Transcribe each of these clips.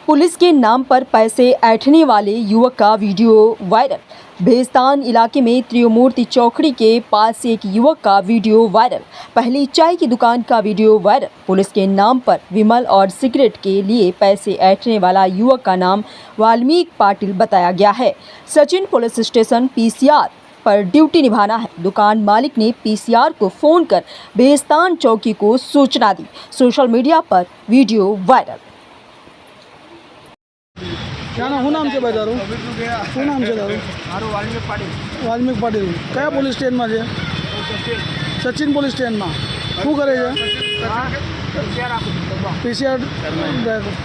Police के नाम पर पैसे ऐंठने वाले युवक का वीडियो वायरल। भेस्तान इलाके में त्रिमूर्ति चौकड़ी के पास एक युवक का वीडियो वायरल। पहली चाय की दुकान का वीडियो वायरल। पुलिस के नाम पर विमल और सिगरेट के लिए पैसे ऐंठने वाला युवक का नाम वाल्मीकि पाटिल बताया गया है। सचिन पुलिस स्टेशन पीसीआर पर ड्यूटी निभाना है। दुकान मालिक ने पीसीआर को फोन कर भेस्तान चौकी को सूचना दी। सोशल मीडिया पर वीडियो वायरल। क्या ना શું નામ છે ભાઈ તારું? શું નામ છે તારું? મારું વાલ્મીકિ પાટીલ. વાલ્મીકિ પાટીલ. કયા પોલીસ સ્ટેશનમાં છે? સચિન પોલીસ સ્ટેશનમાં. શું કરે છે? પીસીઆર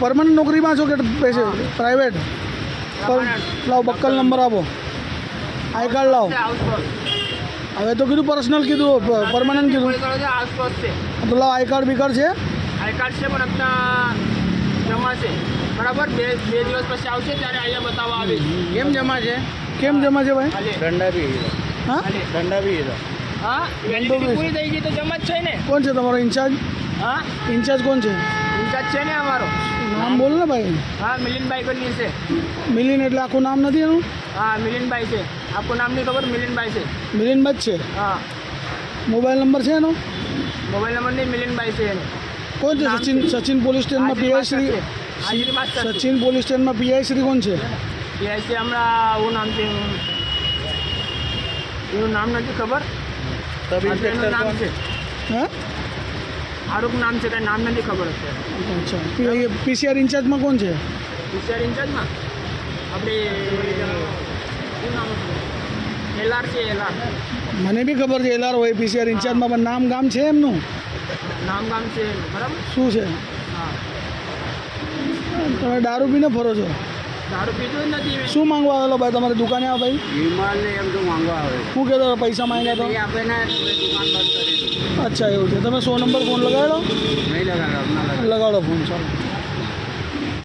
પરમનન્ટ નોકરીમાં છો કે પૈસે પ્રાઇવેટ? લાવો બક્કલ નંબર આપો, આઈ કાર્ડ લાવો. હવે તો કીધું પર્સનલ કીધું, પરમનન્ટ કીધું તો લાવો. આઈ કાર્ડ બીકાર્ડ છે? આઈ કાર્ડ છે પણ આપણા જમા છે બરાબર. બે દિવસ પછી આવશે ત્યારે અહીંયા બતાવવા આવે. કેમ જમા છે? કેમ જમા છે ભાઈ? દંડા બી હા દંડા બી હા વેલિડિટી પૂરી થઈ ગઈ તો જમા જ છે ને. કોણ છે તમારો ઇન્ચાર્જ? હા ઇન્ચાર્જ કોણ છે? ઇન્ચાર્જ છે ને અમારો. નામ બોલ ને ભાઈ. હા મિલિનભાઈ કરીને છે. મિલિન એટલે આખું નામ નથી એનું? હા મિલિનભાઈ છે. આપકો નામ નહીં ખબર? મિલિનભાઈ છે. મિલિનભાઈ જ છે. હા મોબાઈલ નંબર છે એનો? મોબાઈલ નંબર નહીં, મિલિનભાઈ છે એનો. કોણ છે? સચિન પોલીસ સ્ટેશનમાં પીઆઈ શ્રી હાજરી માસ્ટર. સચિન પોલીસ સ્ટેશનમાં પીઆઈ શ્રી કોણ છે? પીઆઈસી હમણાં એવું નામ છે, એવું નામ નથી ખબર. એનું નામ છે, હા આરોપ નામ છે, કાંઈ નામ નથી ખબર અત્યારે. અચ્છા. પીસીઆર ઇન્ચાર્જમાં કોણ છે? પીસીઆર ઇન્ચાર્જમાં આપણે શું નામ એલઆર છે. એલઆર મને બી ખબર છે એલઆર હોય પીસીઆર ઇન્ચાર્જમાં, પણ નામ ગામ છે એમનું? નામ ગામ છે એનું બરાબર. શું છે? હા તમે દારૂ પીને ફરો છો? દારૂ પીધું જ નથી મેં. શું માંગવા આવેલો ભાઈ તમારી દુકાને? આ ભાઈ વિમાનને એમ તો માંગવા આવે. શું કહેતો પૈસા માંગ્યા તો? એ આપે ને દુકાન બંધ કરી. અચ્છા એવું છે. તમે 100 નંબર ફોન લગાડો? નહીં લગાડો. લગાડો ફોન, ચાલો.